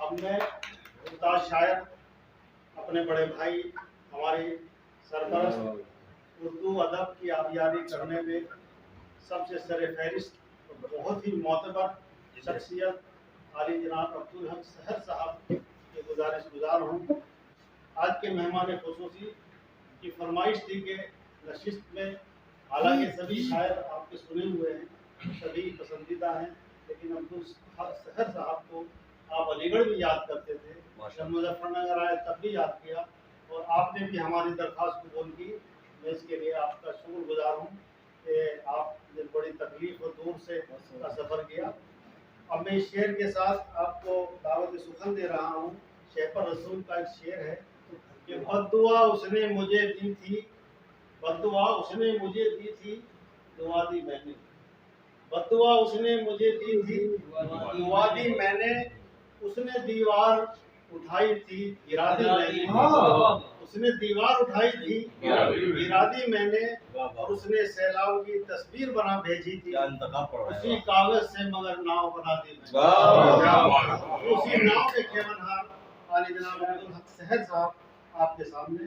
اب میں ممتاز شاعر اپنے بڑے بھائی ہماری سرپرست اردو ادب کی آبیاری کرنے میں سب سے سر فہرست بہت ہی معتبر شخصیت عالی جناب عبدالحق سحر صاحب کے گزارش گزار ہوں۔ آج کے مہمان خصوصی کی فرمائش تھی کہ نشست میں حالانکہ سبھی شاعر آپ کے سنے ہوئے ہیں، سبھی پسندیدہ ہیں، لیکن عبدالحق سحر صاحب کو آپ علی گڑھ بھی یاد کرتے تھے، جب مظفر نگر آئے تب بھی یاد کیا، اور آپ نے بھی ہماری درخواست قبول کی۔ میں اس کے لیے آپ کا شکر گزار ہوں کہ آپ نے بڑی تکلیف اور دور سے کا سفر کیا۔ اب میں اس شعر کے ساتھ آپ کو دعوت سخن دے رہا ہوں۔ شیخ رسول کا ایک شعر ہے کہ بد دعا اس نے مجھے دی تھی، بد دعا اس نے مجھے دی تھی، دعا دی میں نے، بد دعا اس نے مجھے دی تھی، دعا دی میں نے، اس نے دیوار اٹھائی تھی، گرا دی میں نے، اس نے دیوار اٹھائی تھی، گرا دی میں نے، اور اس نے سیلاب کی تصویر بنا بھیجی تھی، اسی کاغذ سے مگر ناؤ بنا دی میں نے۔ اسی ناؤ کے کھیونہار عالی جناب عبدالحق سحر صاحب آپ کے سامنے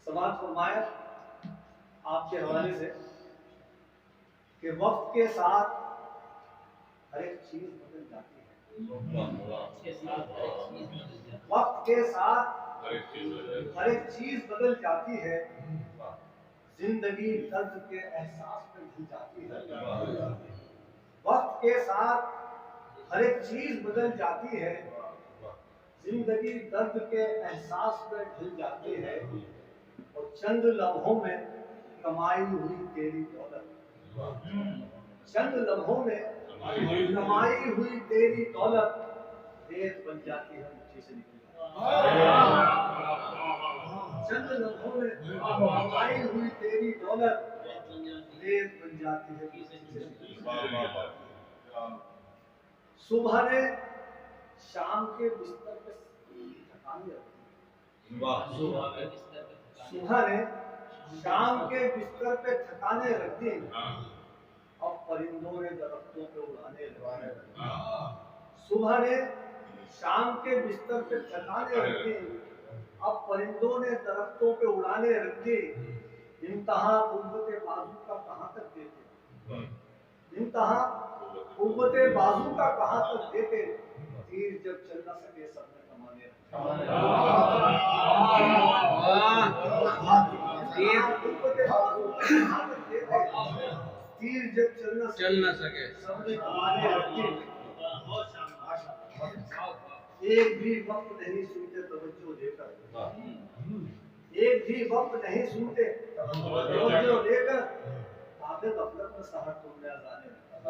سماعت فرمایا آپ کے حوالے سے کہ وقت کے ساتھ ہر ایک چیز بدل جاتی ہے، وقت کے ساتھ ہر ایک چیز بدل جاتی ہے، زندگی درد کے احساس میں ڈھل جاتی ہے، وقت کے ساتھ ہر ایک چیز بدل جاتی ہے، زندگی درد کے احساس میں ڈھل جاتی ہے، اور چند لمحوں میں کمائی ہوئی تیری دولت، چند لمحوں میں کمائی ہوئی تیری دولت ریت بن جاتی ہے، مٹھی سے نکل جاتی ہے، چند لمحوں میں کمائی ہوئی تیری دولت ریت بن جاتی ہے، مٹھی سے نکل جاتی ہے۔ صبح نے شام کے بستر پہ تھکانے رکھی، صبح نے شام کے بستر پہ تھکانے رکھ دی، اب پرندوں نے درختوں پہ اڑانے لگے، صبح نے شام کے بستر پہ تھکانے رکھ دی، اب پرندوں نے درختوں پہ اڑانے رکھ دی، انتہا قوت بازو کا کہاں تک دیتے، انتہا قوت بازو کا کہاں تک دیتے، تیر جب چل نہ سکے سب نے کمانے رکھے، تیر جب چل نہ سکے سب نے کمانے رکھے، ایک بھی وقت نہیں سنتے توجہ دے کر، ایک بھی وقت نہیں سنتے توجہ دے کر، آدھے غفلت میں سحر تم نے اذانے رکھا،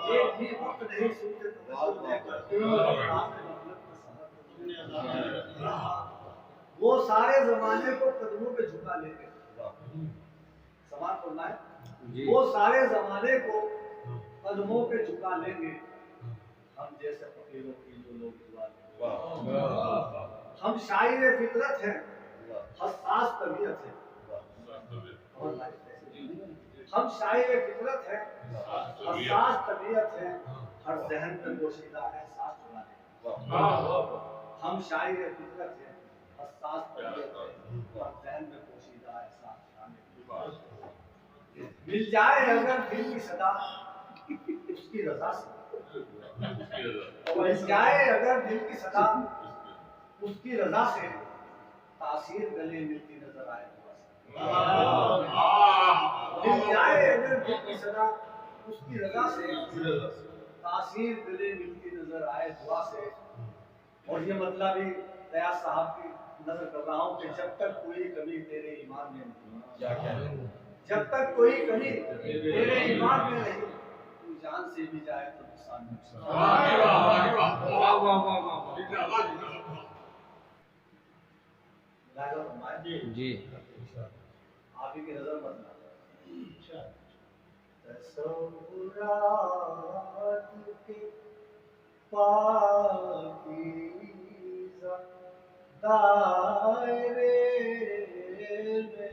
ایک بھی وقت نہیں سنتے توجہ دے کر، آدھے غفلت میں سحر تم نے اذانے رکھا، وہ سارے زمانے کو قدموں پہ جھکا لیں گے، سماعت فرمائے، وہ سارے زمانے کو قدموں پہ جھکا لیں گے، ہم جیسے فقیروں کی جو لوگ دعا لیں گے، ہم شاعر فطرت ہیں، حساس طبیعت ہے، ہم شاعر فطرت ہیں، حساس طبیعت ہے، ہر ذہن میں پوشیدہ احساس چنا لیں، ہم شاعر فطرت ہیں، حساس طبیعت ہے، ہر ذہن میں پوشیدہ احساس چنا لیں، مل جائے اگر دل کی صدا اس کی رضا سے، مل جائے اگر دل کی صدا اس کی رضا سے، تاثیر گلے ملتی نظر آئے دعا سے، مل جائے اگر دل کی صدا اس کی رضا سے، تاثیر گلے ملتی نظر آئے دعا سے، اور یہ مطلب بھی ریاض صاحب کی نظر کر رہا ہوں کہ جب تک کوئی کمی تیرے ایمان میں نہیں، جب تک کوئی کمی تیرے ایمان میں نہیں، تو جان سے بھی جائے تو نقصان جی آپ ہی کی نظر بننا تصورات کے پاکیزہ دائرے میں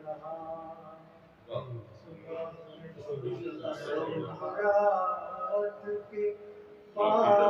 رہا، تصورات کے پاکیزہ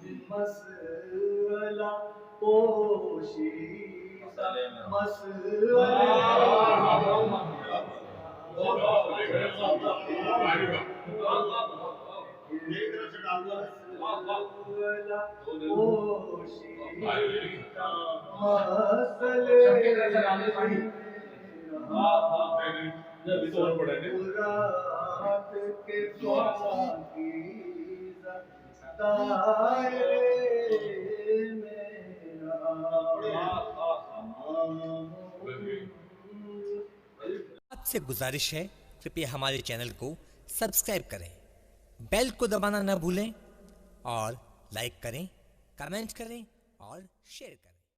بھی مسئلہ پوشیدہ میری طرف سے ڈال دو آپ سے گزارش ہے کرپیا ہمارے چینل کو سبسکرائب کریں، بیل کو دبانا نہ بھولیں اور لائک کریں، کمنٹ کریں اور شیئر کریں۔